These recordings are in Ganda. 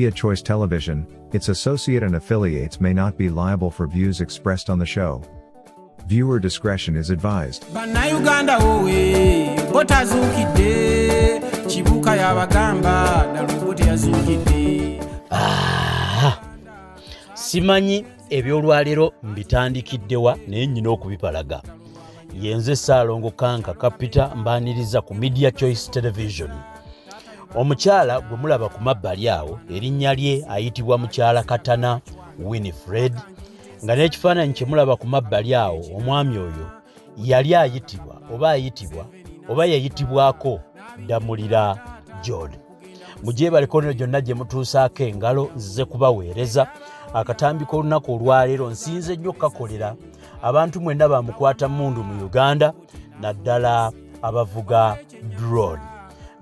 Media Choice Television, its associate and affiliates may not be liable for views expressed on the show. Viewer discretion is advised. Bannayuganda wowe botazukidde kibuka yabagamba nalwo teyazukidde. Simanyi ebyolwalero mbitandikiddewa naye nnyina okubipalaga. Yenze Ssaalongo Kanka Kapita mbaaniriza ku Media Choice Television. Omukyala gwe mulaba ku mabbali awo erinnya lye ayitibwa mukyala Katana Winifred, nga n'ekifaananyi kye mulaba ku mabbali awo omwami oyo yali ayitibwa oba yayitibwako Ddamulira John. Mujeebaleko nno gyonna gye mutuusaako engalo nzize kubaweereza akatambiko olunaku olwaleero nsinze nnyo kakolera abantu mwenna bamukwata mundu mu Uganda naddala abavuga drone.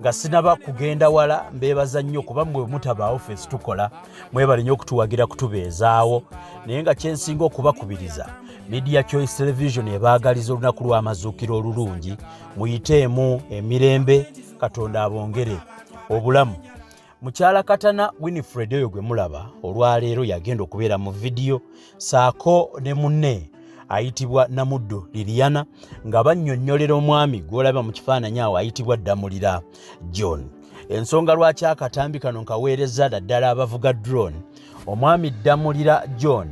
Nga sinaba kugenda wala mbeebaza nnyo kuba mwe mutabaawo ffensi tukola mwebale nnyo okutuwagira kutubeezaawo, naye nga kyensinga okubakubiriza Media Choice Television ebaagaliza olunaku lw'amazuukiro olulungi, muyiteemu emirembe, Katonda abongere obulamu. Mukyala Katana Winifred oyo gwe mulaba olwaleero yagenda okubeera mu vidiyo Ssaako ne munne ayitibwa Namuddo Liliana nga bannyonnyolera omwami gw'olaba mu kifaananyi awo ayitibwa Ddamulira John. Ensonga lwaki akatambi kano nkaweereza naddala abavuga drone omwami Ddamulira John.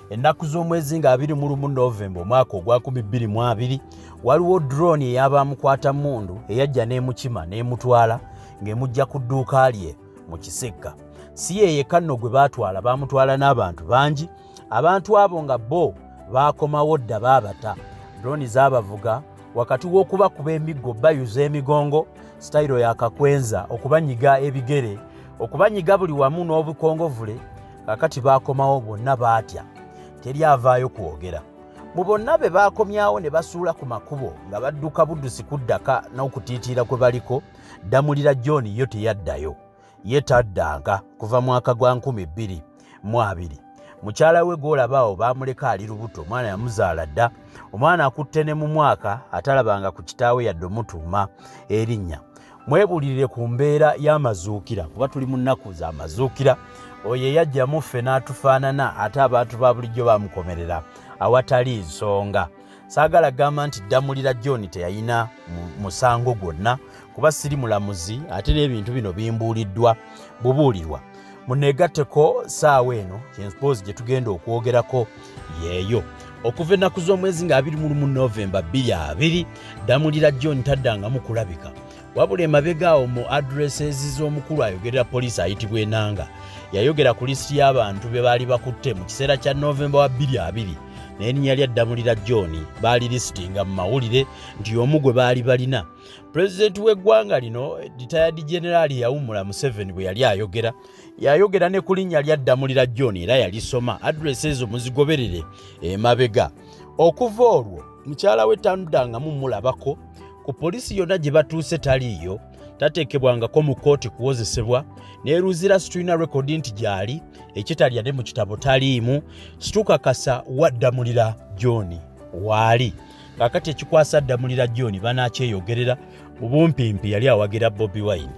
Ennaku z'omwezi nga 21 Novemba omwaka ogwa 2020 waliwo drone ey'abamukwata mundu eyajja n'emukima n'emutwala ng'emujja ku dduuka lye mu Kisekka. Si ye yekka nno gwe baatwala, baamutwala n'abantu bangi. Abantu abo nga bo baakomawo dda baabata. Drone z'abavuga wakati w'okubakuba emiggo bayuza emigongo sitayiro yakakwenza, okubanyiga ebigere, okubanyiga buli wamu n'obukongovule. Kakati baakomawo bonna baatya, teri avaayo kwogera. Mu bonna be baakomyawo ne basuula ku makubo nga badduka buddusi kuddaka n'okutiitiira kwe baliko, Ddamulira John yo teyaddayo. Ye taddanga kuva mwaka gwa 2020. Mukyala we gw'olabaawo baamuleka ali lubuto, omwana yamuzaala dda. Omwana akutte ne mu mwaka atalabanga ku kitaawe yadde omutuuma erinnya. Mwebulirire ku mbeera y'amazuukira kuba tuli mu nnaku za mazuukira. Oyo yajjamu ffe n'atufaanana ate abantu ba bulijjo baamukomerera awatali nsonga. Saagala gamba nti Ddamulira John teyayina musango gwonna kuba siri mulamuzi, ate n'ebintu bino bimbuuliddwa bubuulirwa. Munneegatteko ssaawa eno kyenspoozi gye tugenda okwogerako yeeyo. Okuva ennaku z'omwezi nga 21 Novemba 2020 Ddamulira John taddangamu kulabika, wabula emabega awo mu addresses z'omukulu ayogerera poliisi ayitibwa Ennanga yayogera ku lisiti y'abantu be baali bakutte mu kiseera kya Novemba wa 2020 n'erinnya lya Ddamulira John baali lisitinga mu mawulire nti omu gwe baali balina. Pulezidenti w'eggwanga lino retired General Yawummula Museveni bwe yali yayogera ne ku linnya lya Ddamulira John era yalisoma adresi ezo muzigoberere emabega. Okuva olwo mukyala we tanddangamu mulabako, ku poliisi yonna gye batuuse taliiyo, tateekebwangako mu kooti kuwozesebwa, neeruzira situlina rekodi nti gyali, ekitalya ne mu kitabo taliimu, situkakasa wa Ddamulira John waali. Kakati ekikwasa Ddamulira John banakyeyogerera, mu bumpimpi yali awagira Bobi Wine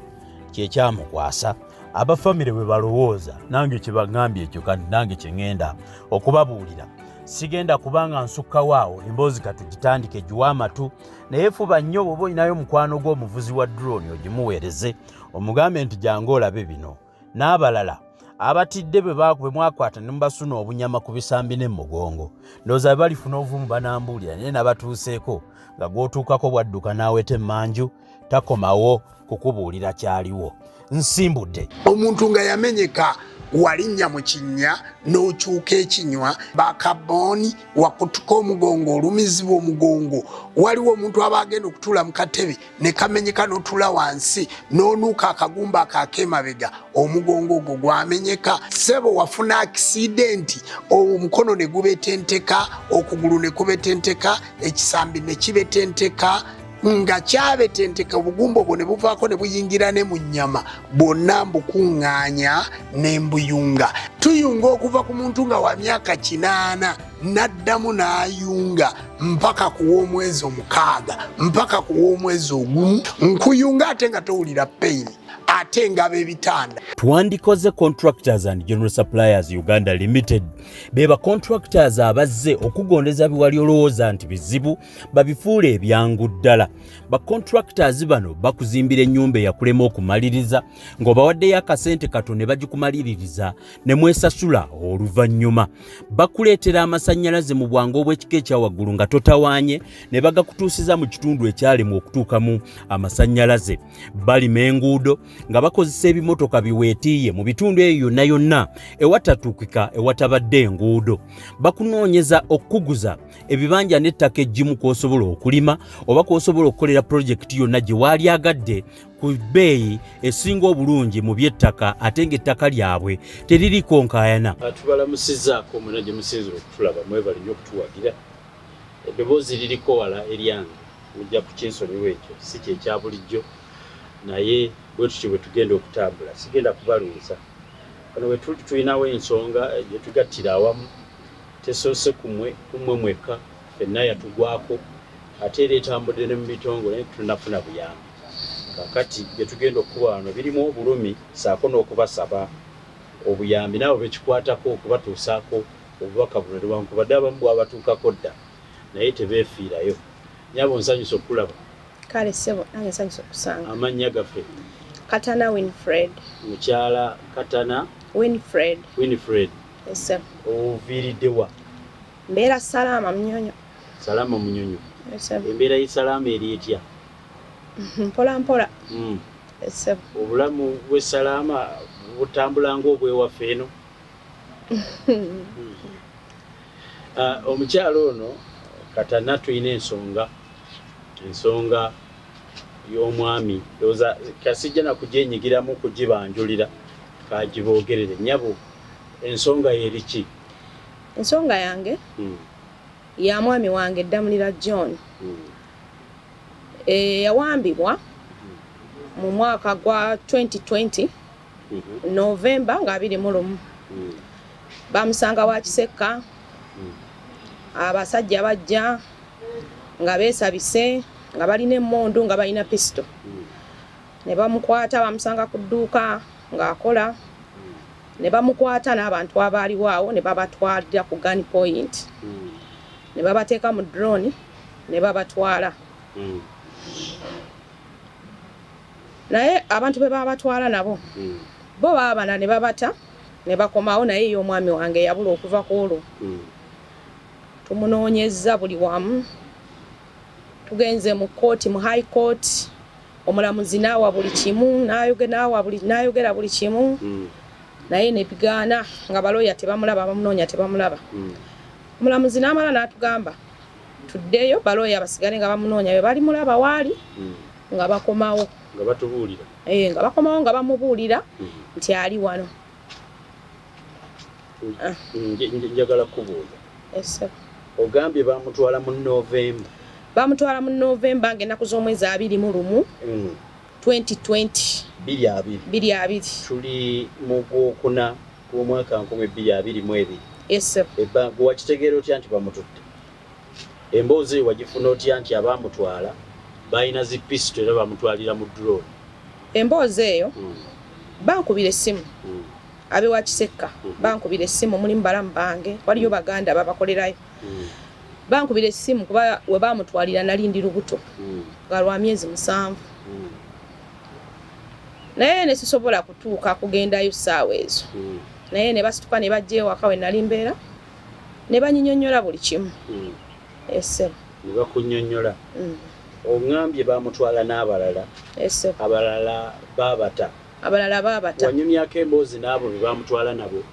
kyekyamukwasa. Abafamire bwe balowooza nange kye bagambye ekyo kandi nange kye ŋŋenda okubabuulira. Sigenda kubanga nsukkawo awo, emboozi katugitandike giwa amatu, naye fuba nnyo bw'oba olinayo mukwano gw'omuvuzi wa drone ogimuweereze omugambe nti jangu olabe bino. N'abalala abatidde bwe mwakwata ne mubasuna obunyama ku bisambi n'emmugongo, ndowooza balifuna obuvumu banambuulira, naye nabatuuseeko nga gw'otuukako bwadduka n'aweta emmanju takomawo kukubuulira kyaliwo. Nsimbudde omuntu nga yamenyeka walinnya mu kinnya n'okyuka ekinywa bakaboni wakutuka omugongo olumizibwa omugongo, waliwo omuntu aba agenda okutuula mu katebe ne kamenyeka n'otula wansi n'onuuka akagumba akakemabega, omugongo ogwo gwamenyeka. Sebo wafuna akisidenti, omukono ne gubetenteka, okugulu ne kubetenteka, ekisambi ne kibetenteka, nga kyabetenteka obugumba obwo ne buvaako ne buyingira ne mu nnyama, bwonna mbukuŋŋaanya ne mbuyunga. Tuyunga okuva ku muntu nga wa myaka 8 n'addamu n'ayunga mpaka ku w'omwezi 6 mpaka ku w'omwezi 1. Nkuyunga ate nga towulira pain. ate ngaba ebitanda. Twandikoze Contractors and General Suppliers Uganda Limited beba contractors abazze okugondeza biwali olowooza nti bizibu babifuule ebyangu ddala. Ba contractors bano bakuzimbira ennyumba eyakulema okumaliriza ng'obawaddeyo akasente kato ne bagikumaliririza ne mwesasula oluvannyuma. Bakuleetera amasannyalaze mu bwangu obw'ekika ekyawaggulu nga totawaanye ne bagakutuusiza mu kitundu ekyalemu okutuukamu amasannyalaze. Balima enguudo nga bakozesa ebimotoka biweetiiye mu bitundu eyo yonna yonna ewatatuukika ewatabadde enguudo. Bakunoonyeza okukuguza ebibanja n'ettaka eggimu kw'osobola okulima oba kw'osobola okukolera pulojekiti yonna gye waalyagadde ku bbeeyi esinga obulungi mu by'ettaka ate ng'ettaka lyabwe teririiko nkaayana. Tubalamusizzaako mwena gye musinzira okutulaba mwebali nnyo okutuwagira. Eddoboozi liriko wala eryange mujja ku kinsonyiwo ekyo si kyekya bulijjo naye bwe tutyo bwe tugenda okutambula sigenda kubaluuza. Kano we tuli tulinawo ensonga gye tugattira awamu tesoose kumwe mwekka ffenna yatugwako ate era etambudde ne mu bitongole naye tunafuna buyambi. Kakati bye tugenda okuba wano birimu obulumi ssaako n'okubasaba obuyambi nabo bekikwatako okubatuusaako obubaka buno newankubadde abamu bwabatuukako dda naye tebeefiirayo. Nyabo nsanyusa okulaba. Kale sebo nange nsanyusa okusanga. Amannya gaffe. Katana Winfred. Mukyala Katana Winfred. Yes sir. Oviiridde wa? Mbeera Salama Munyonyo. Salama Munyonyo. Yes sir. Embeera y'Salama eri etya? Mpola mpola. Yes sir. Obulamu bwe Salama butambula ng'obwewaffe eno. Omukyalo ono Katana tulina ensonga y'omwami ndowooza kasijja na kugyenyigiramu kugibanjulira kagiboogerere. Nnyabo ensonga yeriki? Ensonga yange ya mwami wange Ddamulira John yawambibwa mu mwaka gwa 2020 Novemba nga 21 bamusanga wa Kisekka. Abasajja bajja nga beesabise nga balina emmondu nga balina pisto ne bamukwata bamusanga ku dduuka ng'akola ne bamukwata n'abantu abaaliwo ne babatwalira ku gun point ne babateeka mu drone ne babatwala naye abantu be babatwala nabo bo baabana ne babata ne bakomawo naye y'omwami wange yabula okuva ku olwo. Tumunoonyezza buli wamu tugenze mu kooti mu high court omulamuzi n'awa buli kimu n'ayogera buli kimu naye ne bigaana nga balooya tebamulaba bamunoonya tebamulaba. Omulamuzi n'amala n'atugamba tuddeyo balooya basigale nga bamunoonya be bali mulaba waali nga bakomawo nga batubuulira nga bakomawo nga bamubuulira nti ali wano. Njagala kubuuza. Yes sir. Ogambye bamutwala mu Novemba. Bamutwala mu Novemba ng'ennaku z'omwezi 21 2020. 2020. Tuli mu gwokuna gw'omwaka 2022. Yes sir. Ebbangu wakitegeera otya nti bamututte? Emboozi wagifuna otya nti abamutwala balina zipisto era bamutwalira mu drone? Emboozi eyo bankubira essimu abe wa Kisekka bankubira essimu mulimu balamu bange waliyo baganda babakolerayo. Bankubira essimu kuba we bamutwalira nali ndi lubuto nga lwa myezi 7 naye ne sisobola kutuuka kugendayo ssaawa ezo naye ne basituka ne bajja ewaka we nali mbeera ne banyinyonnyola buli kimu. Ese ne bakunnyonnyola. Oŋŋambye bamutwala n'abalala. Ese abalala baabata. Wanyumyako emboozi n'abo be bamutwala nabo?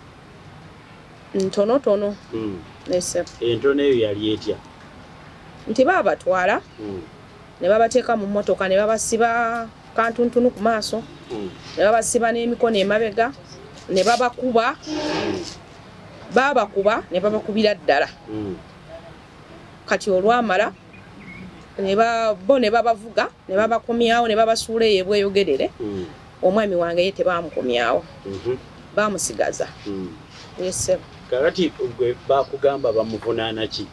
Ntonotono. Ese entono eyo yali etya? Nti baabatwala ne babateeka mu mmotoka ne babasiba kantuntunu ku maaso ne babasiba n'emikono emabega ne babakuba ne babakubira ddala. Kati olwamala bo ne babavuga ne babakomyawo ne babasuula eyo ebweyogerere. Omwami wange ye tebamukomyawo bamusigaza. Yes. Kakati gwe bakugamba bamuvunaana ki?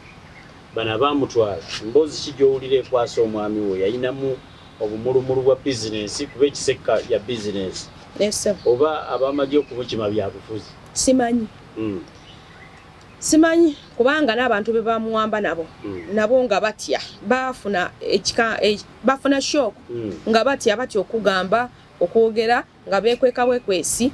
Bano bamutwala emboozi ki gy'owulira ekwasa omwami we yayinamu obumulumulu bwa bizinensi kuba ekiseka ya bizinensi oba abamajje okumukima byabufuzi simanyi kubanga n'abantu be bamuwamba nabo nga batya bafuna shock nga batya okugamba okwogera nga beekweka bwekwesi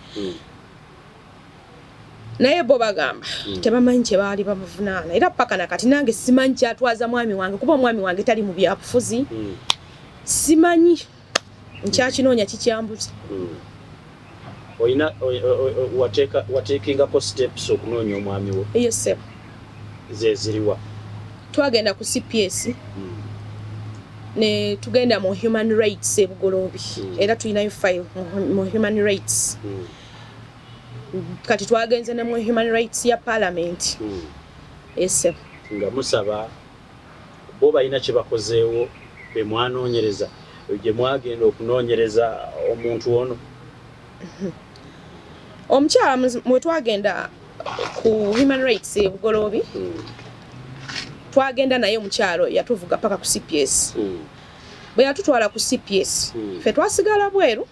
naye bo bagamba tebamanyi kye baali bamuvunaana era paka nakati nange simanyi kyatwaza mwami wange kuba omwami wange tali mu byabufuzi simanyi nkyakinoonya kikyambuza oyina wateekingako steps okunoonya omwami wo yes zeziriwa twagenda ku CPS ne tugenda mu human rights ebugoloobi era tulinayo file mu human rights kati twagenze ne mu human rights ya parliament yes nga musaba bo balina kye bakozeewo be mwanoonyereza gye mwagenda okunoonyereza omuntu ono omukyala mwe twagenda ku human rights ebugoloobi twagenda naye omukyalo yatuvuga paka ku CPS bwe yatutwala ku CPS ffe twasigala bweru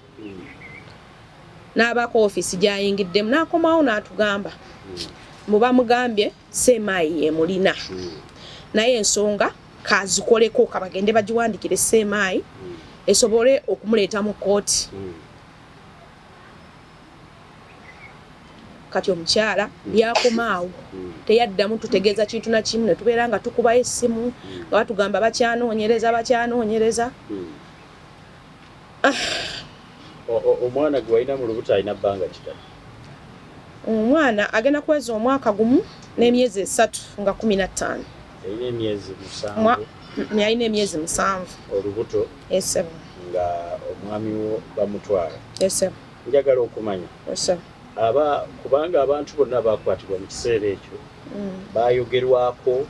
n'abaako ofiisi gyayingiddemu n'akomawo n'atugamba muba mugambye seemaayi ye mulina naye ensonga kazikoleko kabagende bagiwandikire seemaayi esobole okumuleeta mu kooti kati omukyala byakomaawo teyaddamu tutegeeza kintu na kimu ne tubeera nga tukubayo essimu nga batugamba bakyanoonyereza omwana gwe walina mu lubuto alina bbanga kitali omwana agenda kuweza omwaka gumu n'emyezi 3 nga 15 alina emyezi 7 olubuto nga omwami wo bamutwala njagala okumanya kubanga abantu bonna bakwatibwa mu kiseera ekyo bayogerwako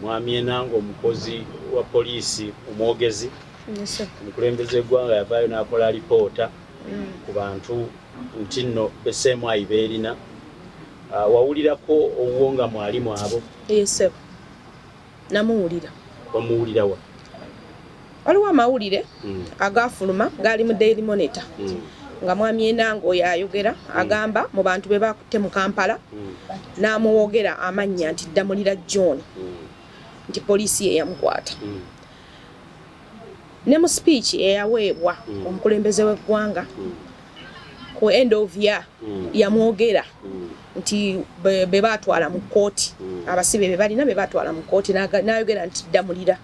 mwami enanga omukozi wa poliisi omwogezi omukulembeze eggwanga yavaayo n'akola alipoota ku bantu nti nno beseemwayi beerina wawulirako owo nga mwalimu abo namuwulira wamuwulira wa waliwo amawulire agafuluma gaali mu Daily Monitor nga mwami enanga oyo ayogera agamba mu bantu be bakutte mu Kampala n'amuwogera amannya nti Ddamulira John nti poliisi ye yamukwata ne mu speech eyaweebwa omukulembeze w'eggwanga ku end of year yamwogera nti be batwala mu kooti abasibe be balina be batwala mu kooti n'ayogera nti Ddamulira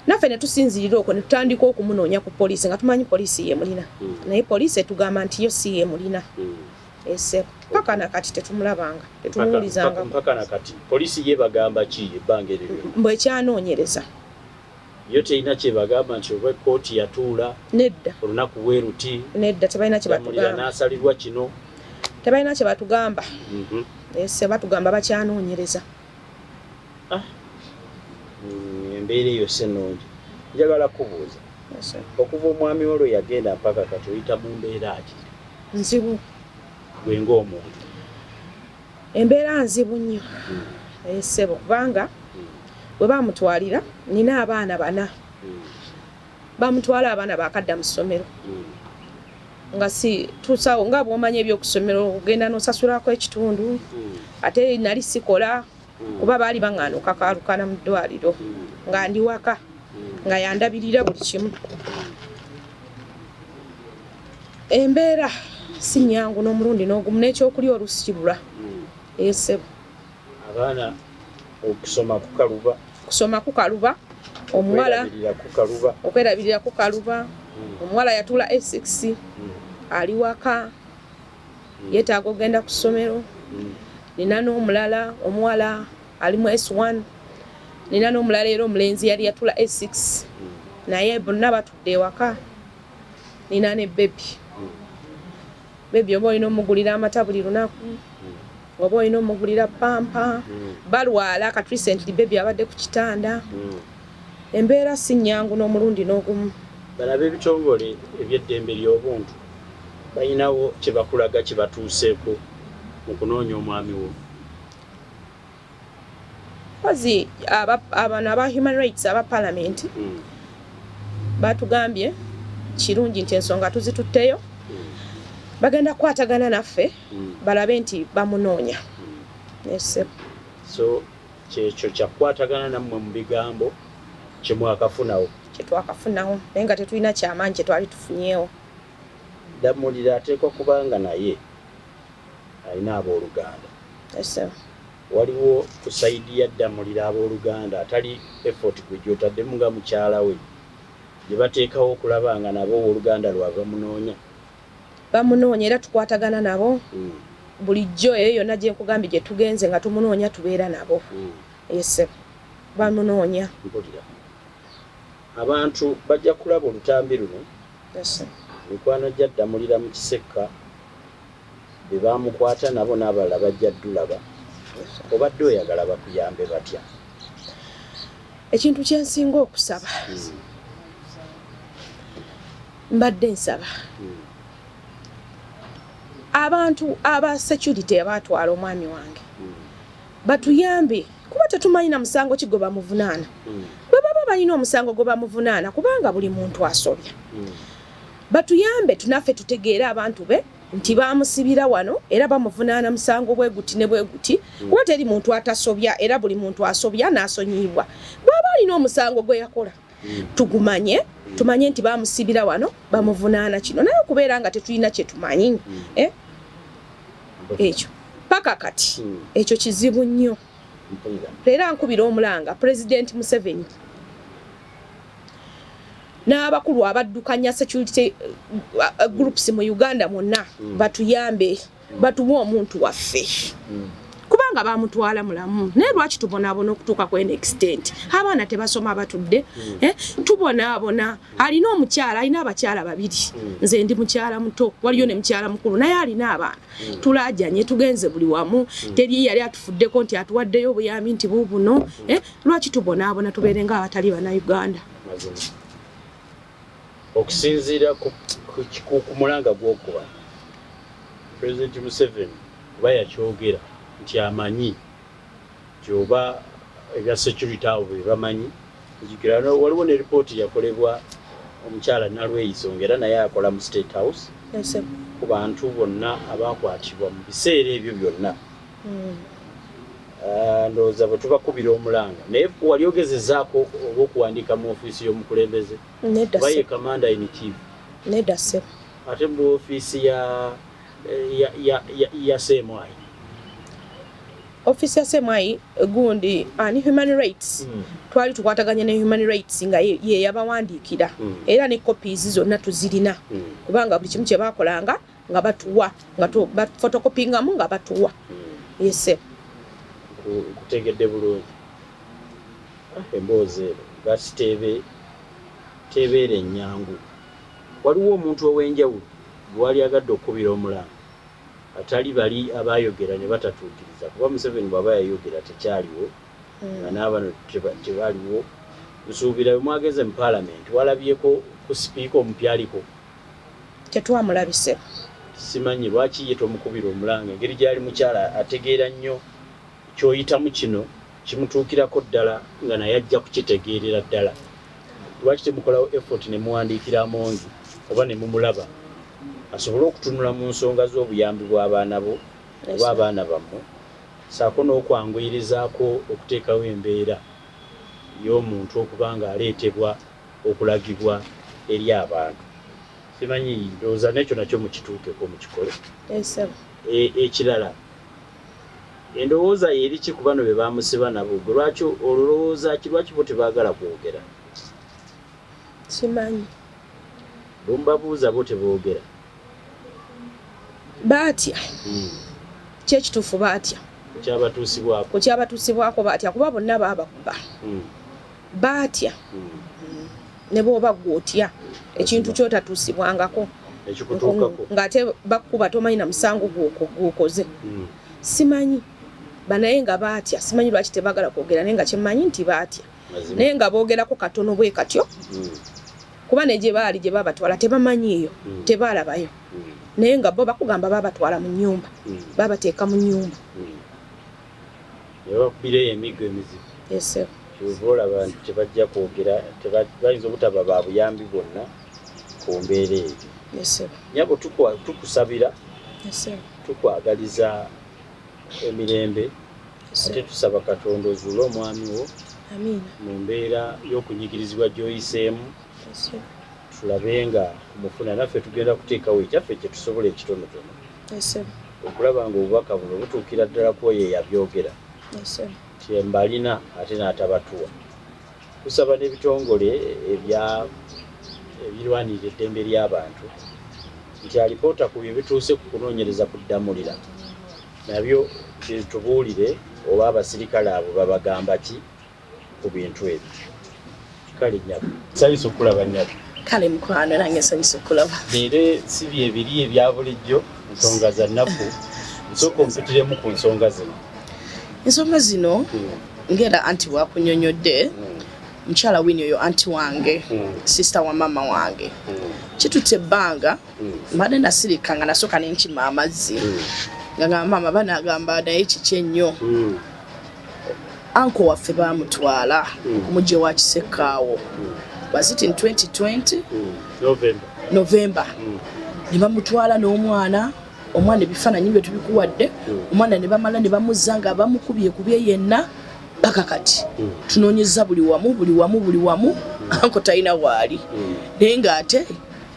naffe ne tusinzirira okwo ne tutandika okumunoonya ku poliisi nga tumanyi poliisi ye mulina naye poliisi etugamba nti yo si ye mulina paka nakati tetumulabanga tetumuwulizanga mpaka nakati poliisi ye bagamba ki ebbanga eryo mbwe ekyanoonyereza yo terina kye bagamba nti oba kooti yatuula nedda olunaku bweruti nedda tebalina kye batugamba n'asalirwa kino tebalina kye batugamba batugamba bakyanoonyereza embeera eyo sennungi njagala kubuuza okuva omwami olwo yagenda mpaka kati oyita mu mbeera ki nzibu gwe ng'omuntu embeera nzibu nnyo ssebo kubanga bwe bamutwalira nina abaana 4 bamutwala abaana bakadda mu ssomero nga si tusawo nga bw'omanya ebyokusomero ogenda n'osasulako ekitundu ate nali sikola kuba baali baŋŋaana okakaalukana mu ddwaliro nga ndi waka nga yandabirira buli kimu embeera si nnyangu n'omulundi n'ogumu n'ekyokulya oluusi kibula esebo abaana okusoma kukaluba omuwala okwerabirira kukaluba omuwala yatula S6 ali waka yeetaaga ogenda ku ssomero nina n'omulala omuwala ali mu S1 nina n'omulala era omulenzi yali yatula S6 naye bonna batudde ewaka nina ne bebi oba olina omugulira amata buli lunaku oba olina omugulira pampa balwala kati recently bebi abadde ku kitanda embeera si nnyangu n'omulundi n'ogumu bano ab'ebitongole eby'eddembe ly'obuntu balinawo kye bakulaga kye batuuseeko mu kunoonya omwami wo kozi abano aba human rights aba parliament batugambye kirungi nti ensonga tuzitutteyo bagenda kwatagana naffe balabe nti bamunoonya. So kyekyo kyakwatagana nammwe mu bigambo kyemwakafunawo kyetwakafunawo naye nga tetulina kyamaanyi kyetwali tufunyeewo. Ddamulira ateekwa kubanga naye alina abooluganda. Waliwo ku sayidi ya Ddamulira abooluganda atali effort gwe gy'otaddemu nga mukyala we gye bateekawo okulaba nga nabo owooluganda lwava munoonya. Bamunoonya era tukwatagana nabo bulijjo eyo yonna gye nkugambye gye tugenze nga tumunoonya tubeera nabo. Bamunoonya. Abantu bajja kulaba olutambi luno mikwano gya Ddamulira mu Kisekka be baamukwata nabo n'abalala bajja ddulaba. Obadde oyagala bakuyambe batya? Ekintu kyensinga okusaba mbadde nsaba abantu aba security abatwala omwami wange batuyambe kuba tetumanyi na musango ki gwe bamuvunaana. Bwe baba balina omusango gwe bamuvunaana kubanga buli muntu asobya. Batuyambe tunaffe tutegeere abantu be nti bamusibira wano era bamuvunaana musango bwe guti ne bwe guti kuba teri muntu atasobya era buli muntu asobya n'asonyiibwa. Bw'aba alina omusango gwe yakola tugumanye tumanye nti bamusibira wano bamuvunaana kino naye okubeera nga tetulina kye tumanyi ekyo paka kati ekyo kizibu nnyo. Era nkubira omulanga President Museveni n'abakulu abaddukanya security groups mu Uganda mwonna batuyambe batuwe omuntu waffe kubanga bamutwala mulamu. Naye lwaki tubonaabona okutuuka ku extent abaana tebasoma batudde tubonaabona. Alina omukyala alina abakyala babiri nze ndi mukyala muto waliyo ne mukyala mukulu naye alina abaana. Tulajanye tugenze buli wamu teri yali atufuddeko nti atuwaddeyo obuyambi nti bubuno. Lwaki tubonaabona tubeere nga abatali bana Uganda? Okusinziira ku mulanga gw'okuba President Museveni kuba yakyogera nti amanyi kyoba ebya security abo be bamanyi. Waliwo ne ripooti yakolebwa omukyala Nalweyisonga era naye akola mu State House ku bantu bonna abakwatibwa mu biseera ebyo byonna. Ndowooza bwe tubakubira omulanga naye wali ogezezaako oba okuwandiika mu ofiisi y'omukulembeze oba ye commander in chief? Nedda ssebo. Ate mu ofiisi ya M.i.S.O. Office ya M.i.S.O gundi ani human rights twali tukwataganya ne human rights nga ye yabawandiikira era ne copies zonna tuzirina kubanga buli kimu kye bakolanga nga batuwa nga photocopyingamu nga batuwa. Kutegedde bulungi emboozi ero gati tebeera ennyangu. Waliwo omuntu ow'enjawulo gwali agadde okukubira omulanga atali bali abayogera ne batatuukiriza kuba Museveni bw'aba yayogera tekyaliwo nga n'abano tebaliwo. Nsuubira bwe mwageze mu Paalamenti walabyeko ku sipiika omupya aliko? Tetwamulabise. Simanyi lwaki ye tomukubira omulanga engeri gy'ali mukyala ategeera nnyo kyoyitamu kino kimutuukirako ddala nga naye ajja kukitegeerera ddala. Lwaki temukolawo effort ne muwandiikira Amongi oba ne mumulaba asobole okutunula mu nsonga z'obuyambi bw'abaana bo oba abaana bammwe ssaako n'okwanguyirizaako okuteekawo embeera y'omuntu okuba nga aleetebwa okulagibwa eri abantu. Simanyi ndowooza n'ekyo nakyo mukituukeko mukikole. Ekirala endowooza yeri ki ku bano be bamusiba nabo gwe lwaki olowooza ki lwaki bo tebaagala kwogera? Simanyi. Bwe mubabuuza bo teboogera baatya kyekituufu baatya ku kyabatuusibwako baatya kuba bonna baabakuba baatya ne bw'oba gw'otya ekintu kyotatuusibwangako ng'ate bakuba tomanyi na musango gw'okoze. Simanyi banaye nga baatya simanyi lwaki tebaagala kwogera naye nga kyemmanyi nti baatya naye nga boogerako katono bwe katyo kuba ne gye baali gye babatwala tebamanyiiyo tebaalabayo naye nga bo bakugamba babatwala mu nnyumba babateeka mu nnyumba. Yabakubireyo emigo emizibu. tuvola abantu tebajja kwogera bayinza obutaba ba buyambi bonna ku mbeera eyo. Nyabo tukusabira, tukwagaliza emirembe, ate tusaba Katonda ozuule omwami wo mu mbeera y'okunyigirizibwa gy'oyiseemu, tulabe nga mufuna naffe tugenda kuteekawo ekyaffe kye tusobola ekitonotono okulaba nga obubaka buno butuukira ddala ku oyo eyabyogera kyembalina ate n'atabatuwa. Tusaba n'ebitongole ebirwanirira eddembe ly'abantu nti alipoota ku byo bituuse ku kunoonyereza ku Ddamulira nabyo tubuulire oba abasirikale abo babagamba ki ku bintu ebyo. Kale nnyabo nsanyusa okulaba nnyabo. Kale mukwano nange nsanyusa okulaba. Leero si byebiri ebya bulijjo nsonga za nnaku nsooka ompitiremu ku nsonga zino. Ensonga zino ngera anti wakunyonyodde mukyala wini oyo anti wange sister wa mama wange kitutte ebbanga mbadde nasirika nga nasooka nenkima amazzi nga mama banagamba naye kiki ennyo anko waffe bamutwala kumujje wa Kisekaawo was it in 2020 November ne bamutwala n'omwana ebifaananyi bye tubikuwadde omwana ne bamala ne bamuzza nga bamukubye yenna paka kati tunoonyeza buli wamu anko talina waali naye ng'ate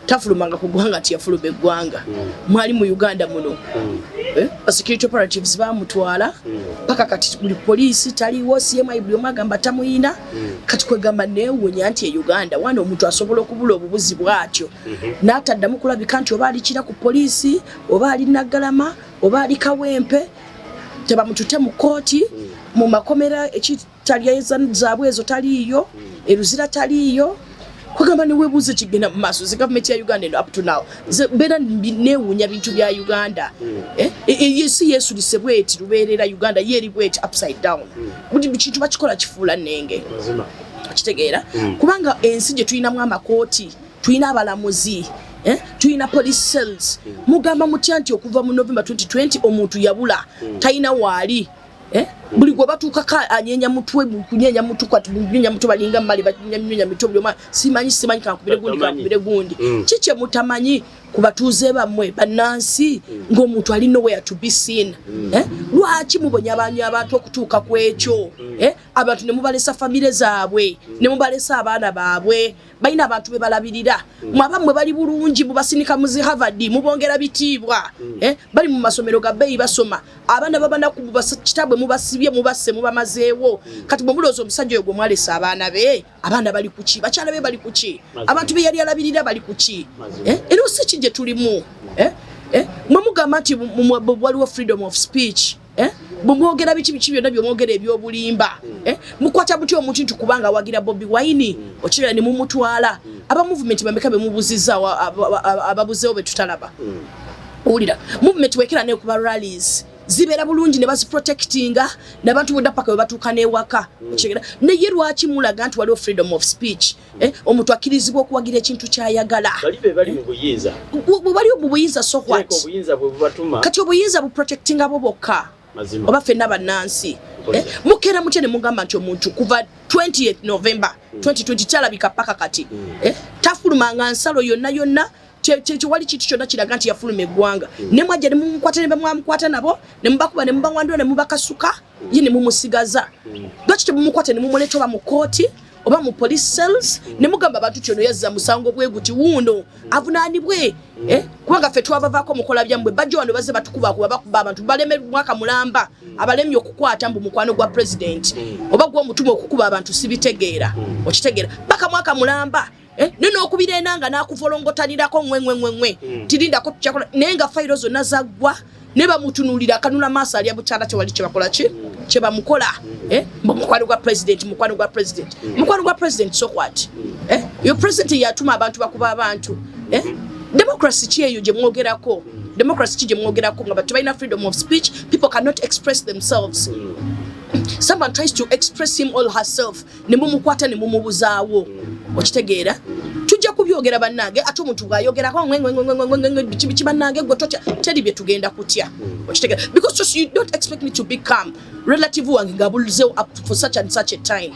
tafulumanga ku ggwanga nti yafuluma eggwanga mwali mu Uganda muno security operatives bamutwala paka kati buli poliisi taliwo CMI buli omu agamba tamuyina kati kwegamba neewuunya nti e Uganda wano omuntu asobola okubula obubuzi bwatyo n'ataddamu kulabika nti oba alikira ku poliisi oba ali Naggalama oba ali Kawempe tebamutute mu kooti mu makomera ekitaliza zaabwe ezo taliiyo eruzira taliiyo kwegamba neweebuuze kigenda mu maaso zi gavumenti ya Uganda eno up to now beera neewuunya bintu bya Uganda yesi yeesulise bweti lubeerera Uganda yeeri bweti upside down buli kintu bakikola kifuula nnenge okitegeera kubanga ensi gye tulinamu amakooti tulina abalamuzi tulina police cells mugamba mutya nti okuva mu November 2020 omuntu yabula talina waali buli gwe batuukako anyenya mutwe kunyenya mutu kwati kunyenya mutu balinga mali banyenya mitwe buli oma simanyi kankubire gundi kiki mutamanyi kubatuuze bamwe bannansi ng'omuntu ali nowhere to be seen lwaki mubonya abantu okutuuka ku ekyo abantu ne mubalesa famire zaabwe ne mubalesa abaana baabwe balina abantu be balabirira mwabamwe bali bulungi mubasinika muzi Harvard mubongera bitiibwa bali mu masomero ga bbeeyi basoma abaana babana ku kitabwe mubasibye mubasse mubamazeewo kati bwe mulooza omusajja oyo gwe mwalesa abaana be abaana bali kuki bakyala be bali kuki abantu be yali alabirira bali kuki era si gye tulimu mwemugamba nti waliwo freedom of speech bumwogera biki byonna byomwogera ebyobulimba mukwata buti omuntu nti kubanga awagira Bobi Wine okirera ne mumutwala aba movement bameka be mubuziza ababuzeewo betutalaba owulira movement wekera ne kuba rallies zibeera bulungi ne baziprotectinga n'abantu bodda paka we batuuka n'ewaka okitegeera naye lwaki mulaga nti waliwo freedom of speech omuntu akkirizibwa okuwagira ekintu ky'ayagala bali mu buyinza baliwo mu buyinza so what kati obuyinza buprotectinga bo bokka oba ffenna bannansi mukeera mutya ne mugamba nti omuntu kuva 20th November 2020 kyalabika paka kati tafulumanga nsalo yonna wali kitu kyonna kiraga nti yafuluma eggwanga ne mwajja ne mumukwata ne bamwamukwata nabo ne mubakuba ne mubawandula ne mubakasuka ye ne mumusigaza lwaki temumukwata ne mumuleta oba mu kooti oba mu police cells ne mugamba abantu kyono yazza musango bwe guti wuuno avunaanibwe kubanga ffe twabavaako mukola byammwe bajja wano baze batukubakuba bakuba abantu baleme mwaka mulamba abalemye okukwata mbu mukwano gwa president oba gw'omutuma okukuba abantu sibitegeera okitegeera paka mwaka mulamba nino okubira enanga nakuvolongotanirako ngwe tirindako tuchakola naye nga fayiro zonna zaggwa ne bamutunulira akanula maaso ali abukyala tewali kyebakola kye bamukola mukwano gwa president so what yo president yatuma abantu bakuba abantu democracy ki eyo gye mwogerako nga batu balina freedom of speech people cannot express themselves someone tries to express him or herself ne mumukwata ne mumubuzaawo okitegeera tujja kuyogera bannange ate omuntu bw'ayogerako biki bannange gwe totya teri bye tugenda kutya okitegera because just you don't expect me to become relative wange ngabulizewo up for such and such a time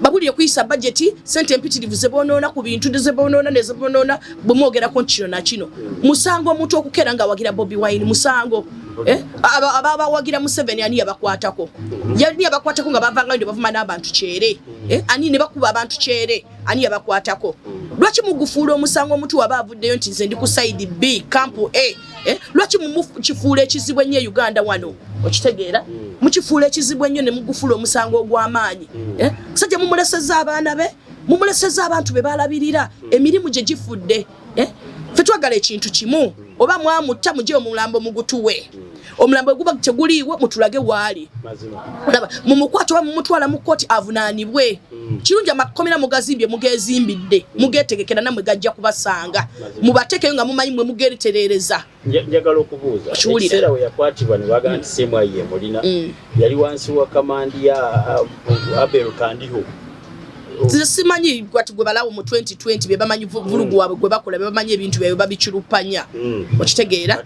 babulire kuyisa budget sente empitirivu zebonoona ku bintu zebonoona nezebonoona bwemwogerako kino na kino musango omuntu okukera nga wagira Bobi Wine musango aba wagira Museveni ani yabakwatako yali yabakwatako nga bavanga ndo bavuma n'abantu kyere ani ne bakuba abantu kyere ani yabakwatako lwaki mugufuula omusango omuntu waba avuddeyo nti nze ndi ku side B camp A lwaki mukifuula ekizibu ennyo Uganda wano okitegeera mukifuula ekizibu ennyo ne mugufuula omusango ogw'amaanyi kusajja mumuleseza abaana be mumuleseza abantu be balabirira emirimu gye gifudde ffe twagala ekintu kimu oba mwamutta mugye omulambo mugutuwe omulambo guba teguliiwe mutulage waali olaba mumukwata oba mumutwala mu kkooti avunaanibwe kirungi amakomera mugazimbye mugezimbidde mugeetegekera namwe gajja kubasanga mubatekeyo nga mumanyi mwe mugereterereza njagala okubuuza ekiseera we yakwatibwa ne bagamba nti Semwayi ye mulina yali wansi wa kamandi ya Abel Kandiho simanyi kwati gwe balawo mu 2020 be bamanyi vulugu waabwe gwe bakola be bamanyi ebintu byawe babikirupanya okitegeera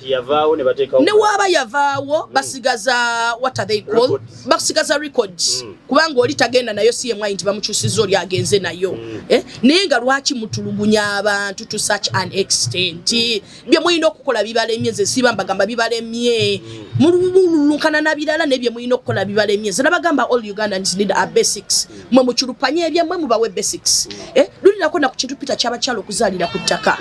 ne waaba yavaawo basigaza what are they called basigaza records kubanga oli tagenda nayo Semwayi nti bamukyusiza oli agenze nayo naye nga lwaki mutulugunya abantu to such an extent bye muyina okukola bibalemye nze siba mbagamba bibalemye mululunkana na birala nebye muyina okukola bibalemye nze nabagamba all Ugandans need a basics mwe mukyurupanye ebyamwe mubawe basics lulinako na ku kintu pita ky'abakyala okuzaalira ku ttaka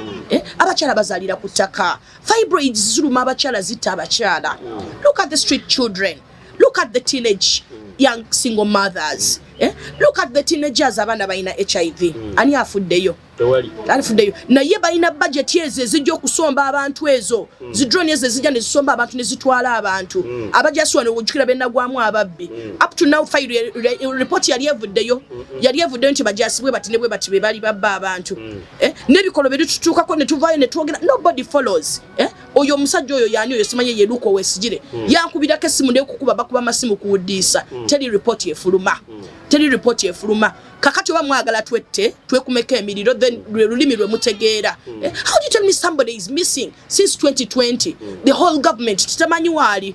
abakyala bazaalira ku ttaka fibroids zuluma abakyala zitta abakyala look at the street children look at the teenage young single mothers look at the teenagers abaana balina HIV ani afuddeyo alifuddeyo naye balina budget ezo ezijja okusomba abantu ezo zidrone ezo ezijja ne zisomba abantu ne zitwala abantu abajaswa ne wujukira benagwamu ababbi up to now file report yali evuddeyo nti bajasibwe batinebwe bati be bali babba abantu nebikolo bye tutuukako ne tuvaayo ne twogera nobody follows oyo omusajja oyo yani oyo simanye ye luko wesigire yankubirako essimu ne kukuba bakuba amasimu kuwudiisa teri report efuluma kakati oba mwagala twekumeka emiriro then lulimi lwe mutegeera how do you tell me somebody is missing since 2020 the whole government tamanyi wali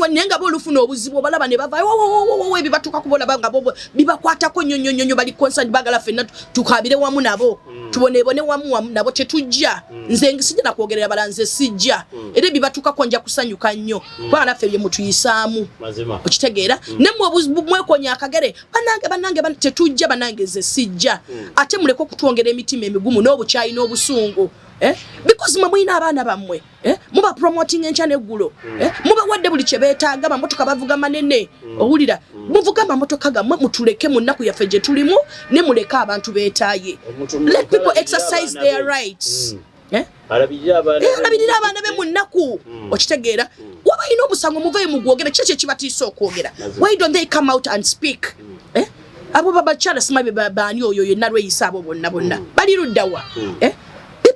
nenga bolufuna obuzibu obalaba ne bavaayo ebibatuuka kubola nga bo bibakwatako nnyonnyonnyo bali concerned bagala ffenna tukabire wamu nabo tubonebone wamu nabo tetujja nze sijja nakwogerera bala nze sijja era ebibatuukako nja kusanyuka nnyo kubanga naffe bye mutuyisaamu okitegeera nemmwe obuzibu mwekonya akagere banange tetujja banange nze sijja ate muleke okutwongera emitima emigumu n'obukyayi n'obusungu because mwe muyina abaana bammwe muba promoting enkya n'eggulo muba wadde buli kye beetaaga mamotoka bavuga manene owulira muvuga mamotoka gammwe mutuleke mu nnaku yaffe gye tulimu ne muleke abantu beetaaye let people exercise their rights balabirira abaana be mu nnaku okitegeera wabayina omusango muveeyo mugwogere kiki ekibatiisa okwogera why don't they come out and speak abo babakyala simabe baani oyo yenna lweyisa abo bonna bali luddawa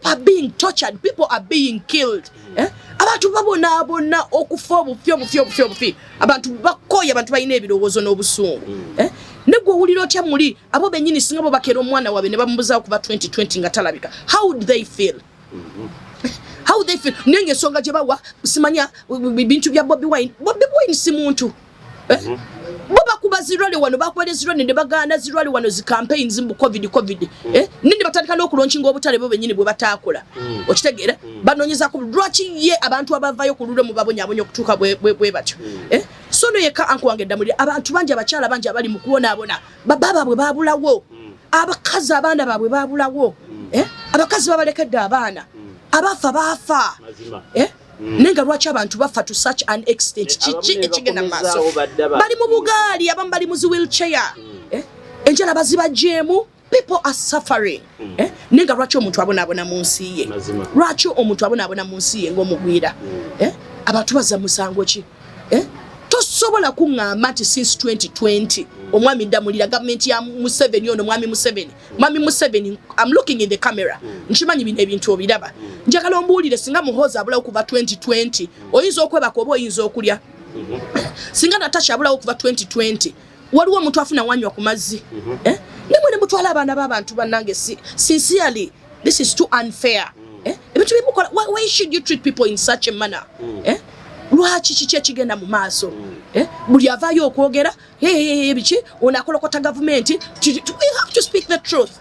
people are being tortured, people are being killed. Abantu babona okufa obufi abantu bakoya abantu balina ebirowoozo n'obusungu negwe owulira otya muli abo bennyini singa bo bakera omwana wabe ne bamubuzaawo kuba 2020 nga talabika how would they feel nenge ensonga gye bawa simanya bintu bya Bobi Wine si muntu bakuba zirwale wano bakwere zirwane ne baganda zirwale wano zi campaigns mu covid nindi batandika n'okulaunching obutale bo bennyini bwe bataakola okitegeera banonyeza ku lwaki ye abantu abavayo ku lulwe mu babonyabonya okutuuka bwe batyo so no yeka anku wange Ddamulira abantu bangi abakyala bangi abali mu kubonaabona baba bwe babulawo abakazi abaana baabwe babulawo abakazi babalekedde abaana abafa nenga lwaki abantu bafa to such an extent kiki ekigenda maaso bali mu bugaali abamu bali mu wheelchair enjala bazibajjeemu people are suffering nenga lwaki omuntu abonaabona mu nsi ye lwaki omuntu abonaabona mu nsi ye ng'omugwira abantu baza musango ki tosobola kuŋŋamba nti since 2020 omwami Ddamulira government ya Museveni ono mwami Museveni I'm looking in the camera nkimanyi bino ebintu obiraba njagala ombuulire singa Muhoozi abulawo kuva 2020 oyinza okwebaka oba oyinza okulya singa Natasha abulawo kuva 2020 waliwo omuntu afuna wanywa ku mazzi nemwe ne mutwala abaana b'abantu bannange sincerely this is too unfair. Ebintu bimukola, why should you treat people in such a manner? Lwaki kiki ekigenda mu maaso? Buli avaayo okwogera biki onakolokota gavumenti, we have to speak the truth.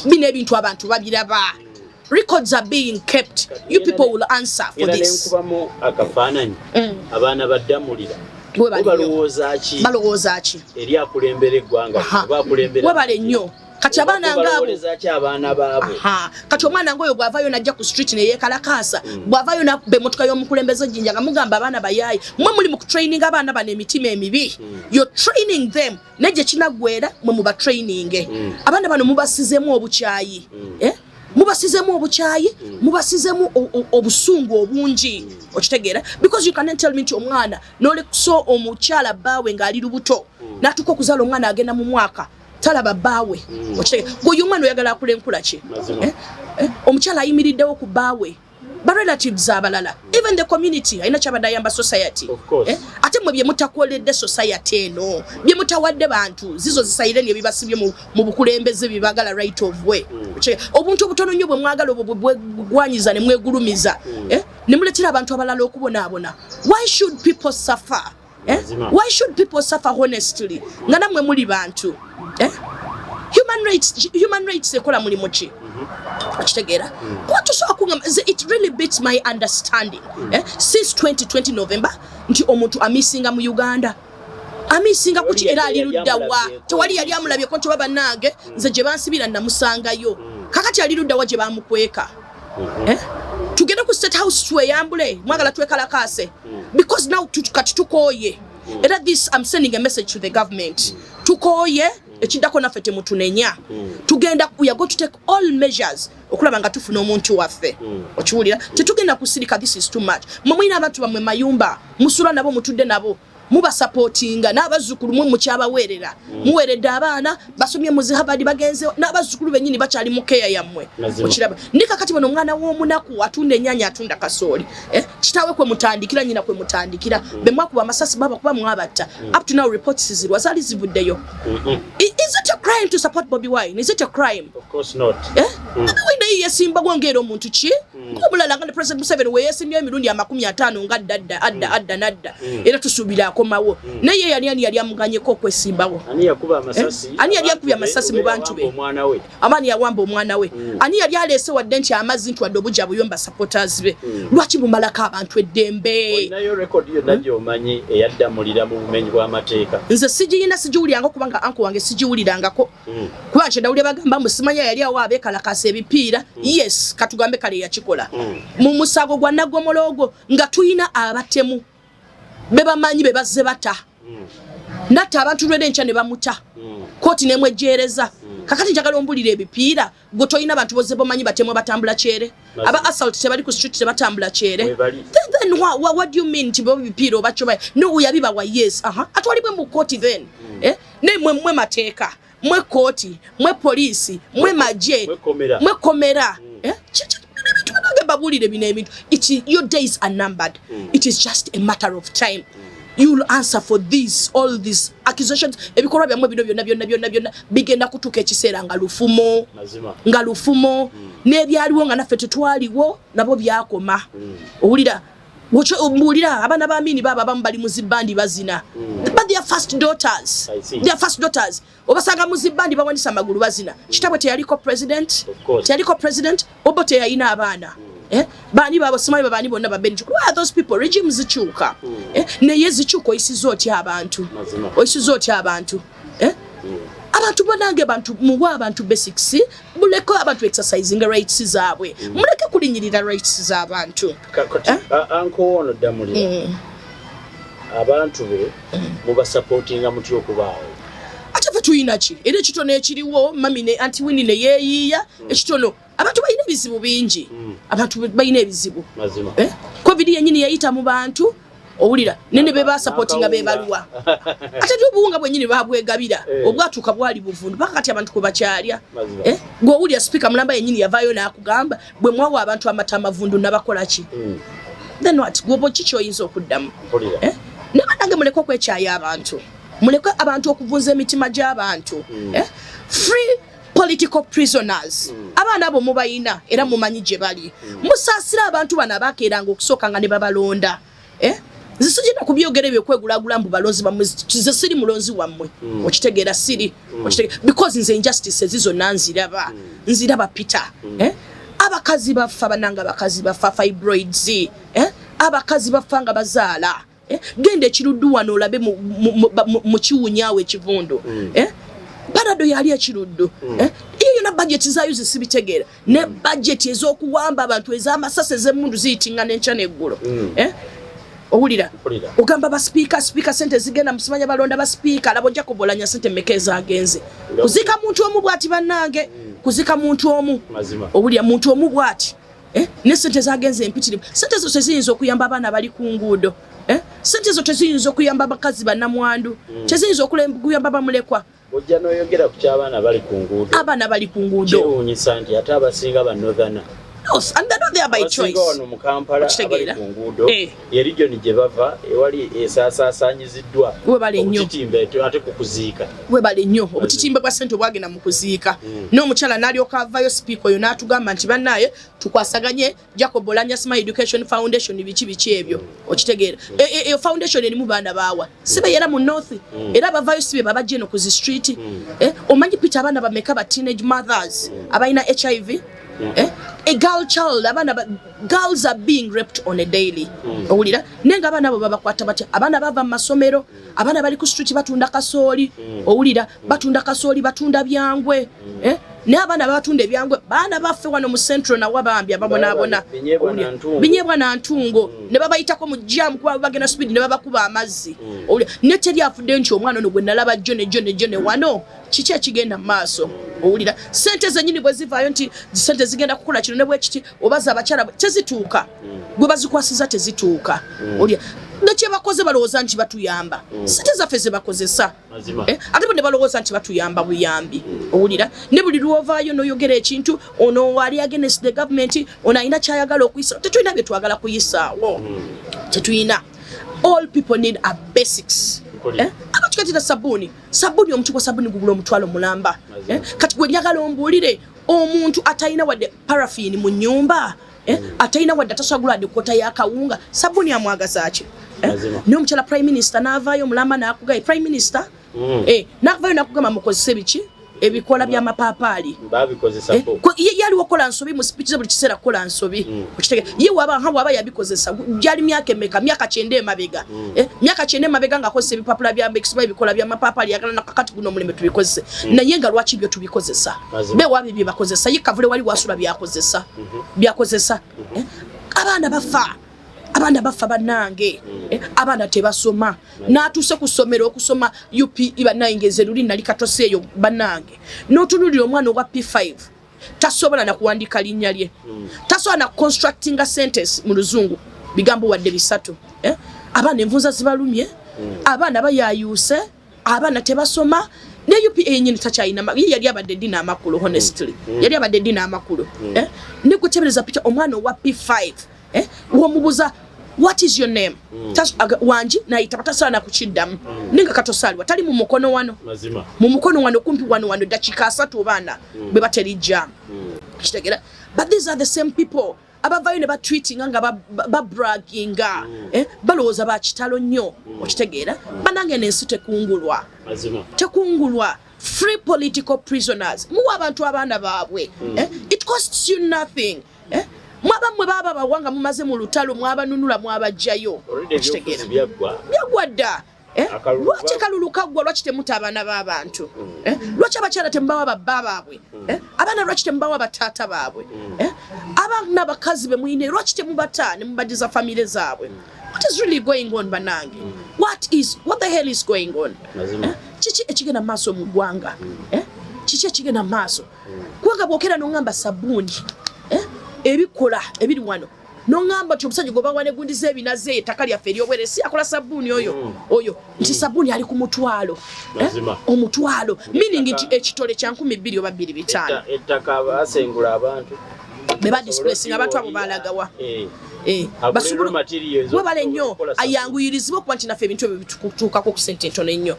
Bino ebintu abantu babiraba. Records are being kept. You people will answer for this. Akafaananyi abaana ba Ddamulira balowooza ki eri akulembera eggwanga webale nnyo kati abaana ngabo baabwe kati omwana ngoyo bw'avaayo najja ku street ne yeekalakaasa bw'avaayo nabbe emmotoka y'omukulembeze jinja nga mugamba abaana bayaayi mwe muli mu kutraining abaana bano emitima emibi. You're training them nejje kinaggwera mwe muba training abaana bano mubasizemu obukyayi mubasizemu obukyayi mubasizemu obusungu obungi okitegeera because you can't tell me nti omwana n'olekuso omukyala bbaawe ng'ali lubuto n'atuuka okuzaala omwana agenda mu mwaka talaba bbaawe okitegeera gwe omwana oyagala akula enkula ki omukyala ayimiriddewo ku bbaawe ba relatives abalala even the community ayina kyabadde ayamba society ate mwe bye mutakoledde society eno bye mutawadde bantu zizo zisayire ne bibasibye mu bukulembeze bibagala right of way obuntu obutono nnyo bwe mwagala obugwanyiza ne mwegulumiza ne muletera abantu abalala okubonaabona. Why should people suffer? Why should people suffer honestly nga namwe muli bantu? Human rights ekola mulimu ki? Okitegeera it really beats my understanding. Since 2020 November nti omuntu amisinga mu Uganda amisinga kuki era ali ludda wa tewali yali amulabye ko nti bannange nze gye bansibira namusangayo kakati ali ludda wa gye bamukweka tugenda ku State House tweyambule mwagala twekalakaase because now kati tukooye era this I'm sending a message to the government tukooye ekiddako naffe temutunenya tugenda we are going to take all measures okulaba nga tufuna omuntu waffe okiwulira tetugenda kusirika this is too much mwina abantu bamwe mayumba musula nabo mutudde nabo muba supportinga n'abazzukulu mwe mukyabaweerera muweeredde abaana basomye mu zihabadi bagenze n'abazzukulu bennyini bakyali mu keya yammwe okiraba ndikakati bano omwana w'omunaku atunda ennyanya atunda kasooli kitaawe kwe mutandikira nyina kwe mutandikira be mwakuba amasasi baba kuba mwabatta up to now reports zirwa zaali zivuddeyo. Is it a crime to support Bobi Wine? Is it a crime? Of course not. Bobi Wine yesimba gwongera omuntu ki ng'omulala nga President Museveni we yesimya emirundi 50 nga adda era tusuubira akomawo naye yali amuganyeko okwesimbawo ani yakuba amasasi ani yali akubya amasasi mu bantu be amani yawamba omwana we ani yali alese wadde nti amazzi nti wadde obujja buyomba supporters be lwaki mumalako abantu eddembe nayo record yo najjo omanyi eyaddamulira mu bumenyi bw'amateeka nze sigiwuliranga kubanga anko wange sigiwulirangako kuba nti ndawulira bagamba musimanya yali awo abeekalakasa ebipiira yes katugambe kale yakikola mu musago gwa Nagomologo nga tuyina abatemu bebamanyi bebazze bata natta abantu lwede ncha ne bamuta kooti nemwejjeereza kakati njagala ombulira ebipiira gwe toyina abantu bozze bomanyi batemu batambula kyere aba assault tebali ku street tebatambula kyere then what do you mean nti bipiira obachoba no yabiba wa yes atwalibwe mu kooti then ne mwe mateeka mwe kooti mwe polisi mwe maje mwe komera your days are numbered. It is just a matter of time. You will answer for all these accusations. Ebikolwa byamwe bino byonna bigenda kutuuka ekiseera nga lufumo n'ebyaliwo nga naffe tetwaliwo nabo byakoma. Owulira abaana b'amini baba abamu bali mu zibbandi bazina but their first daughters obasanga mu zibbandi bawanisa amagulu bazina kitabwe teyaliko president obo teyayina abaana bani babo simanyi bani bonna babeni why are those people regimes zikyuka naye zikyuka oyisiza otya abantu abantu banange muwa abantu basics muleko abantu exercising rights zaabwe muleke kulinyirira rights z'abantu anko ono Ddamulira abantu be muba supportinga muti okubaawo ate fe tuyina ki era ekitono ekiriwo mami ne anti wini ne yeeyiiya ekitono abantu balina ebizibu bingi abantu balina ebizibu covid yennyini yayita mu bantu owulira nene be basupportinga be baluwa ate obuwunga bwennyini babwegabira obwatuuka bwali buvundu paka kati abantu kwe bakyalya gwe owulira speaker mulamba yennyini yavaayo n'akugamba bwe mwawa abantu amata amavundu nabakola ki then what gwobo ki kyoyinza okuddamu nabanange muleke okwekyaya abantu muleke abantu okuvunza emitima gy'abantu political prisoners abaana abo mubayina era mumanyi gye bali musaasira abantu bano abakeeranga okusooka nga ne babalonda zisijina kubyogera ebyo kwegulagula mbu balonzi bamwe ze siri mulonzi wammwe okitegeera siri because nze injustice ezizo nziraba Peter abakazi bafa bananga abakazi bafa fibroids abakazi bafa nga bazaala genda ekiruddu wano olabe mu kiwunyaawo ekivundu parado yali ekiruddu iyo na budget zaayo zisibitegeera ne budget ez'okuwamba abantu ez'amasasi ez'emmundu ziyitinga n'enkya n'eggulo owulira ogamba ba speaker sente zigenda musimanya balonda ba speaker labo nja kubolanya sente mekeza agenze kuzika muntu omu bwati bannange kuzika muntu omu owulira muntu omu bwati ne sente zagenze empitirivu sente zo teziyinza okuyamba abaana bali ku nguudo sente zo teziyinza okuyamba abakazi bannamwandu teziyinza okuyamba bamulekwa ojja n'oyogera ku ky'abaana bali ku nguudo abaana bali ku nguudo kyewuunyisa nti ate abasinga ba northern and they're not there by choice. Wano mu Kampala abali ku nguudo ye region gye bava ewali esaasaanyiziddwa obutitimbe ate ku kuziika webale nnyo obutitimbe bwa ssente obwagenda mu kuziika n'omukyala n'alyoka avaayo sipiika oyo n'atugamba nti bannaaye tukwasaganye Jacob Olanyasima Education Foundation biki ebyo okitegeera eyo foundation erimu baana baawa sibe yera mu north era bavaayo sibe babajje no ku zi street omanyi Peter abaana bameka ba teenage mothers abalina HIV a girl child girls are being raped on a daily owulira nenga abana abo babakwata batya abana bava mu masomero abana bali ku street batunda kasooli owulira batunda kasooli batunda byangwe ne abana batunda ebyangwe baana baffe wano mu central na wabambya babonabona binyebwa na ntungo ne babayitako mu jam kuba bagenda speed ne babakuba amazzi owulira ne teri afudde nti omwana ono gwe nalaba jone wano kiki ekigenda mu maaso owulira sente zenyini bwe zivaayo nti sente zigenda kukola kino ne bwe kiti obaza abakyala tezituuka gwe bazikwasiza tezituuka owulira nekye bakoze balowooza nti batuyamba sente zaffe ze bakozesa ate bo ne balowooza nti batuyamba buyambi owulira ne buli lwovaayo n'oyogera ekintu ono wali against the government ono alina kyayagala okuyisa tetulina bye twagala kuyisaawo tetulina all people need a basics abakikatira sabuni omuti gwa sabuni gugula omutwalo mulamba kati gwe njagala ombuulire omuntu atalina wadde paraffin mu nnyumba atalina wadde atasagula wadde kota y'akawunga sabuni amwagaza ki n'omukyala prime minister n'avaayo mulamba n'akugaye prime minister n'avaayo n'akugamba mukozese biki ebikola by'amapaapaali yaliwo kola nsobi mu speech ze buli kiseera kola nsobi okitegeera ye waba yabikozesa gyali myaka emeka myaka 9 emabega myaka 9 emabega ng'akozesa ebipapula by'ambekisiba ebikola by'amapaapaali yagala nakakati guno omulembe tubikozese naye nga lwaki byo tubikozesa be wabi bye bakozesa ye kavule wali wasula byakozesa abaana bafa bannange abaana tebasoma n'atuuse ku ssomero okusoma UP bannayingeze luli nali katoseeyo bannange n'otunulira omwana owa P5 tasobola na kuwandiika linnya lye tasobola na constructing a sentence mu luzungu bigambo wadde bisatu abaana envunza zibalumye abaana bayayuuse abaana tebasoma ne UP yenyini takyayina yali abadde dina amakulu honestly yali abadde dina amakulu ne kutebereza picha omwana owa P5 womubuza what is your name wanji na itapatasana kukiddamu ninga katosali watali mu mukono wano mu mukono wano kumpi wano dakika 3 bana be batelijja kitegera but these are the same people abavayo ne batweeting nga bragging balowooza ba kitalo nnyo okitegeera banange n'ensi tekungulwa free political prisoners muwa abantu abaana baabwe it costs you nothing mwabamwe baba bawanga mumaze mu lutalo mwabanunula mwabajjayo okitegeera byagwadda lwaki kalulu kaggwa lwaki temuta abaana b'abantu lwaki abakyala temubawa babba baabwe abaana lwaki temubawa bataata baabwe abaana bakazi be muyine lwaki temubata ne mubadiza famire zaabwe what is really going on banange what the hell is going on kiki ekigenda maaso mu ggwanga kiki ekigenda maaso kubanga bwokera n'ongamba sabuni ebikola ebiri wano nongamba kyobusajja goba wane gundi zebinaze ettaka lyaffe eryobwere si akola sabuni oyo nti sabuni ali ku mutwalo omutwalo meaning nti ekitole kya 2,200 oba 2,500 ettaka basengula abantu beba displacing abantu abo balagawa basubula materials wabale nnyo ayanguyirizibwa kuba nti naffe ebintu ebyo bitutuukako ku sente ntono ennyo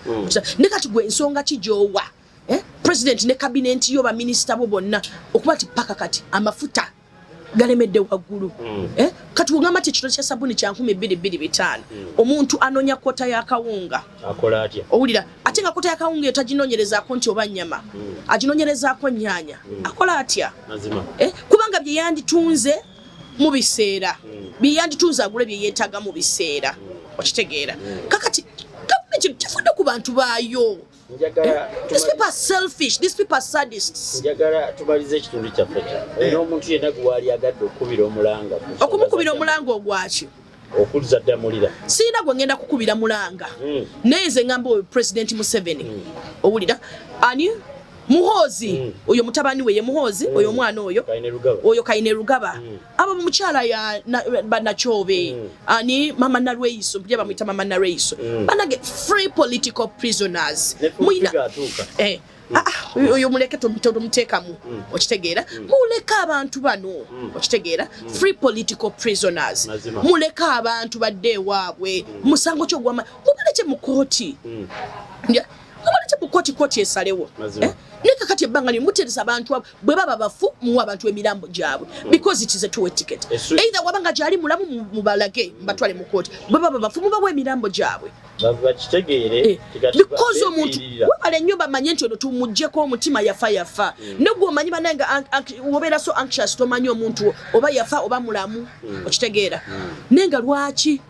ne kati gwe ensonga kijoowa president ne cabinet yo ba minister bo bonna okuba ti paka kati amafuta galemedde waggulu kati ugamba ti kiro kya sabuni kya 2225 omuntu anonya kota ya kawunga akola atya owulira ate nga kota ya kawunga etaginonyereza ko nti oba nnyama aginonyereza ko nnyanya akola atya mazima kubanga bye yanditunze mu biseera bye yanditunze agule bye yeetaga mu biseera okitegeera kakati gavumenti tefudde ku bantu baayo. These people are selfish. These people are sadists. Njagala tubalize ekitundu kyaffe era omuntu yenna gwali agadde okubira omulanga okumukubira omulanga ogwaki okuliza Ddamulira siina gwe ngenda kukubira mulanga neze ngamba oyo President Museveni owulira ani Muhoozi oyo mutabani we ye Muhoozi oyo mwana oyo Kaine Rugaba abo mukyala ya banachobe ani mama Narweiso bya bamwita mama Narweiso banage free political prisoners muina oyo muleke tumuteekamu okitegeera muleka abantu bano okitegeera free political prisoners muleka abantu badde ewaabwe musango kyo gwama mubaleke mu kooti mubaleke mu kooti esalewo Nika kati ebbanga ni muteresa abantu bwe baba bafu muwa abantu emirambo gyabwe because it is a two-way ticket. Either wabanga gyali mulamu mubalage mbatwale mu kooti bwe baba bafu mubawe emirambo gyabwe bakitegeere because omuntu wabale nnyo bamanye nti ono tumuggyeko omutima yafa negwe omanyi bananga wobeera so anxious tomanyi omuntu oba yafa oba mulamu okitegeera nenga lwaki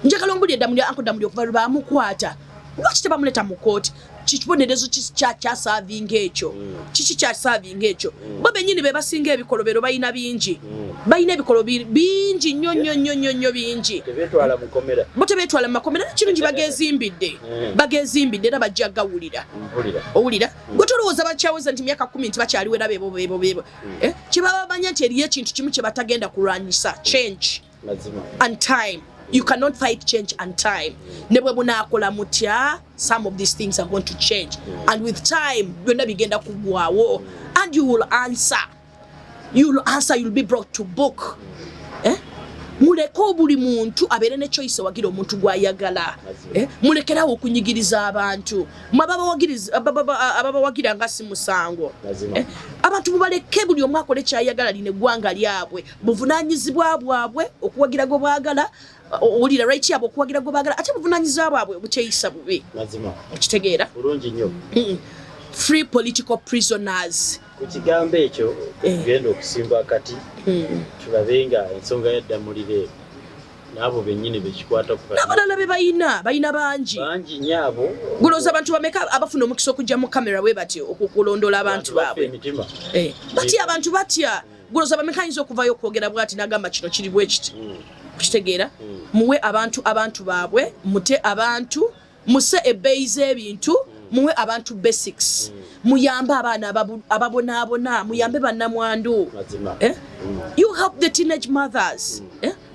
njagala ombulire Ddamulira okuva lwebamukwata lwaki tebamuleta mu kooti kikibonerezo kya serving ekyo kiki kya serving ekyo bo benyini be basinga ebikolobero bayina bingi bayina ebikolo bingi nnyo bingi tebetwala mukomera bo tebetwala makomera kirungi bagezimbidde era bajja gawulira owulira gwe tolowooza bakyaweza nti myaka 10 nti bakyaliwo era bebo kibaba bamanya nti eriyo ekintu kimu kye batagenda kulwanyisa change and time. You cannot fight change and time. Some of these things are going to change. And with time, and you will answer. You'll be brought to book. Muleko buli muntu abere ne choice wagira omuntu gwayagala mulekerawo okunyigiriza abantu ababa wagira ngasi musango abantu mubaleke buli omwe akole kyayagala line gwanga lyabwe buvunanyizibwa bwabwe okuwagira go bagala olira right yabo okuwagira go bagala ate buvunanyizibwa bwabwe bukyeyisa bubi mazima okitegeera bulungi nnyo free political prisoners kukigambo ekyo genda okusimba kati tulabenga ensonga ya Ddamulira nabo benyine bekikwata ku abalala be bayina bangi nyabo guloza abantu bameka abafuna omukisa okujja mu kamera we bati okukulondola abantu baabwe bati abantu batya guloza bameka yinza okuvayo okwogera bwati nagamba kino kiri bwekiti kitegeera muwe abantu baabwe mute abantu muse ebeize ebintu muwe abantu basics muyamba abaana ababonaabona muyambe bannamwandu you help the teenage mothers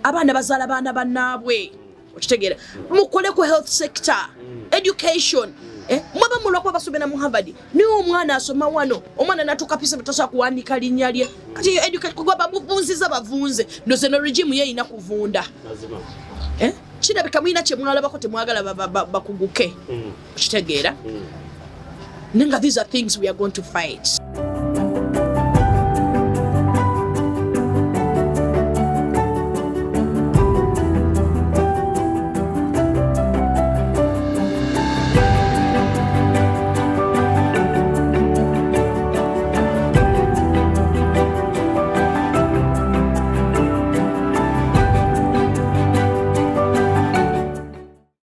abaana bazaala baana bannaabwe okitegeera mukole ku health sector education mwaba mulwako basomera mu Harvard niwo omwana asoma wano omwana natukapisa bitosa kuwandika linnya lye kati education kugwa babuvunziza bavunze ndoze no regime ye ina kuvunda kirabika mwina kye mwalabako temwagala bakuguke okitegeera nenga these are things we are going to fight.